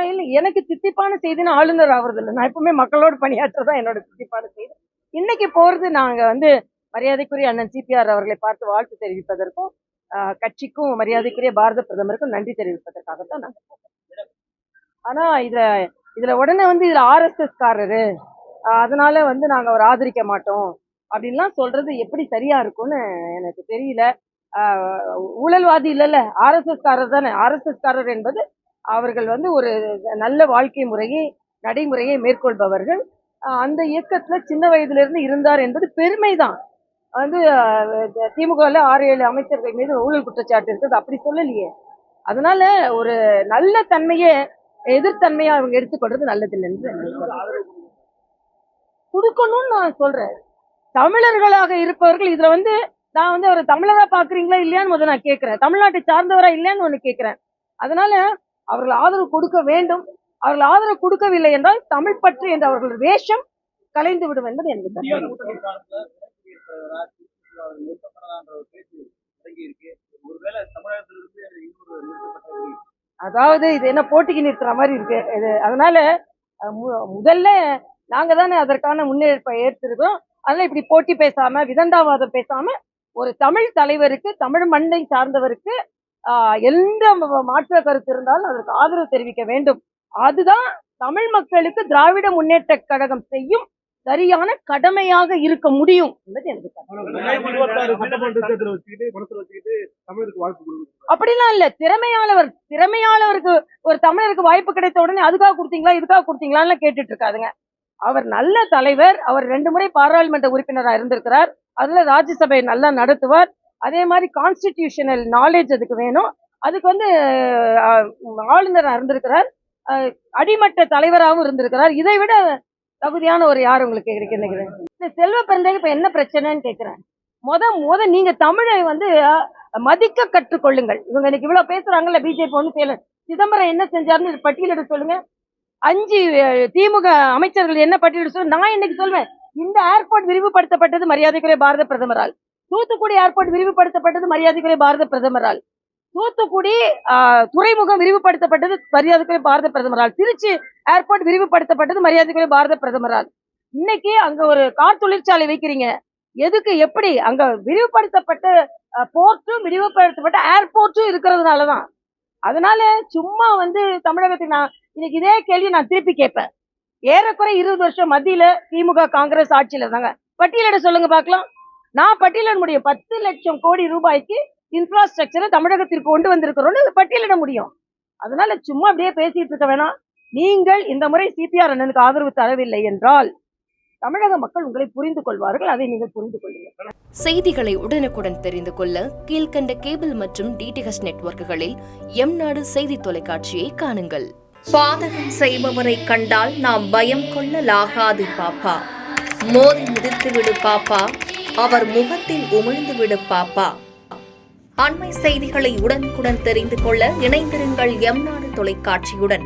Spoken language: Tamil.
இல்ல எனக்கு தித்திப்பான செய்தின்னு ஆளுநர் ஆவறது இல்ல. நான் எப்பவுமே மக்களோடு பணியாற்றதான் என்னோட தித்திப்பான செய்தி. இன்னைக்கு போறது நாங்க வந்து மரியாதைக்குரிய அண்ணன் சிபிஆர் அவர்களை பார்த்து வாழ்த்து தெரிவிப்பதற்கும், கட்சிக்கும் மரியாதைக்குரிய பாரத பிரதமருக்கும் நன்றி தெரிவிப்பதற்காகத்தான் நாங்க போறோம். ஆனா இதுல உடனே வந்து இதுல ஆர்எஸ்எஸ் காரரு, அதனால வந்து நாங்க அவரை ஆதரிக்க மாட்டோம் அப்படின்லாம் சொல்றது எப்படி சரியா இருக்கும்னு எனக்கு தெரியல. ஊழல்வாதி இல்லல்ல, ஆர்எஸ்எஸ் காரர் தானே. ஆர்எஸ்எஸ் காரர் என்பது அவர்கள் வந்து ஒரு நல்ல வாழ்க்கை முறையை நடைமுறையை மேற்கொள்பவர்கள். அந்த இயக்கத்துல சின்ன வயதுல இருந்து இருந்தார் என்பது பெருமைதான். வந்து திமுகவில் 6-7 அமைச்சர்கள் மீது ஊழல் குற்றச்சாட்டு இருக்குது, அப்படி சொல்லலையே. அதனால ஒரு நல்ல தன்மையை எதிர்த்தன்மையா அவங்க எடுத்துக்கொள்றது நல்லதில்லை என்று கொடுக்கணும்னு நான் சொல்றேன். தமிழர்களாக இருப்பவர்கள் இதுல வந்து நான் வந்து ஒரு தமிழரா பாக்குறீங்களா இல்லையான்னு முதல்ல நான் கேட்கிறேன். தமிழ்நாட்டை சார்ந்தவரா இல்லையான்னு ஒண்ணு கேட்கிறேன். அதனால அவர்கள் ஆதரவு கொடுக்க வேண்டும். அவர்கள் ஆதரவு கொடுக்கவில்லை என்றால் தமிழ் பற்று என்ற அவர்கள் வேஷம் கலைந்து விடும் என்பது எனக்கு அதாவது இது என்ன போட்டிக்கு நிறுத்துற மாதிரி இருக்கு இது. அதனால முதல்ல நாங்க தானே அதற்கான முன்னெடுப்பை ஏற்றிருக்கோம். அதனால இப்படி போட்டி பேசாம விதண்டாவாதம் பேசாம ஒரு தமிழ் தலைவருக்கு, தமிழ் மண்ணை சார்ந்தவருக்கு எந்த மாற்று கருத்து இருந்தாலும் அதற்கு ஆதரவு தெரிவிக்க வேண்டும். அதுதான் தமிழ் மக்களுக்கு திராவிட முன்னேற்ற கழகம் செய்யும் சரியான கடமையாக இருக்க முடியும் என்பது எனக்கு. அப்படிலாம் இல்ல. திறமையாளருக்கு ஒரு தமிழருக்கு வாய்ப்பு கிடைத்த உடனே அதுக்காக கொடுத்தீங்களா இதுக்காக கொடுத்தீங்களான்னு கேட்டுட்டு இருக்காதுங்க. அவர் நல்ல தலைவர். அவர் 2 முறை பாராளுமன்ற உறுப்பினராக இருந்திருக்கிறார். அதுல ராஜ்யசபை நல்லா நடத்துவார். அதே மாதிரி கான்ஸ்டிடியூஷனல் நாலேஜ் அதுக்கு வேணும். அதுக்கு வந்து ஆளுநராக இருந்திருக்கிறார், அடிமட்ட தலைவராகவும் இருந்திருக்கிறார். இதை விட தகுதியான ஒரு யார் உங்களுக்கு நினைக்கிறேன்? செல்வ பெருந்தகை இப்ப என்ன பிரச்சனைன்னு கேட்கிறேன். முத நீங்க தமிழை வந்து மதிக்க கற்றுக்கொள்ளுங்கள். இவங்க இன்னைக்கு இவ்வளவு பேசுறாங்கல்ல, பிஜேபி ஒண்ணு செய்யல. சிதம்பரம் என்ன செஞ்சாருன்னு பட்டியலிட சொல்லுங்க. 5 திமுக அமைச்சர்கள் என்ன பட்டியலிட சொல்லுங்க. நான் இன்னைக்கு சொல்வேன், இந்த ஏர்போர்ட் விரிவுபடுத்தப்பட்டது மரியாதைக்குரிய பாரத பிரதமரால். தூத்துக்குடி ஏர்போர்ட் விரிவுபடுத்தப்பட்டது மரியாதைக்குரிய பாரத பிரதமரால். தூத்துக்குடி துறைமுகம் விரிவுபடுத்தப்பட்டது மரியாதைக்குரிய பாரத பிரதமரால். திருச்சி ஏர்போர்ட் விரிவுபடுத்தப்பட்டது மரியாதைக்குரிய பாரத பிரதமரால். இன்னைக்கு அங்க ஒரு கார் தொழிற்சாலை வைக்கிறீங்க. எதுக்கு? எப்படி? அங்க விரிவுபடுத்தப்பட்ட போர்ட்டும் விரிவுபடுத்தப்பட்ட ஏர்போர்ட்டும் இருக்கிறதுனாலதான். அதனால சும்மா வந்து தமிழகத்துக்கு நான் இன்னைக்கு இதே கேள்வி நான் திருப்பி கேட்பேன். ஏறக்குறை 20 வருஷம் மத்தியில திமுக காங்கிரஸ் ஆட்சியில இருந்தாங்க. பட்டியலிட சொல்லுங்க பார்க்கலாம். நான் பட்டியலிட முடியும். 10 லட்சம் கோடி ரூபாய்க்கு இன்ஃப்ராஸ்ட்ரக்சரை தமிழகத்திற்கு கொண்டு வந்திருக்கிறோம்னு பட்டியலிட முடியும். அதனால சும்மா அப்படியே பேசிட்டு இருக்க வேணாம். நீங்கள் இந்த முறை சிபிஆர் அண்ணனுக்கு ஆதரவு தரவில்லை என்றால் தமிழக மக்கள் உங்களை புரிந்து கொள்வார்கள். அதை நீங்கள் புரிந்து கொள்ளுங்கள். செய்திகளை உடனுக்குடன் தெரிந்து கொள்ள கீழ்கண்ட கேபிள் மற்றும் டிடிஹெச் நெட்வொர்க்குகளில் எம்நாடு செய்தி தொலைக்காட்சியை காணுங்கள். பாதகம் செய்பவரை கண்டால் நாம் பயம் கொள்ளலாகாது பாப்பா. மோதி மிதித்து விடு பாப்பா, அவர் முகத்தில் உமிழ்ந்து விடு பாப்பா. அண்மை செய்திகளை உடனுக்குடன் தெரிந்து கொள்ள இணைந்திருங்கள் எம்நாடு தொலைக்காட்சியுடன்.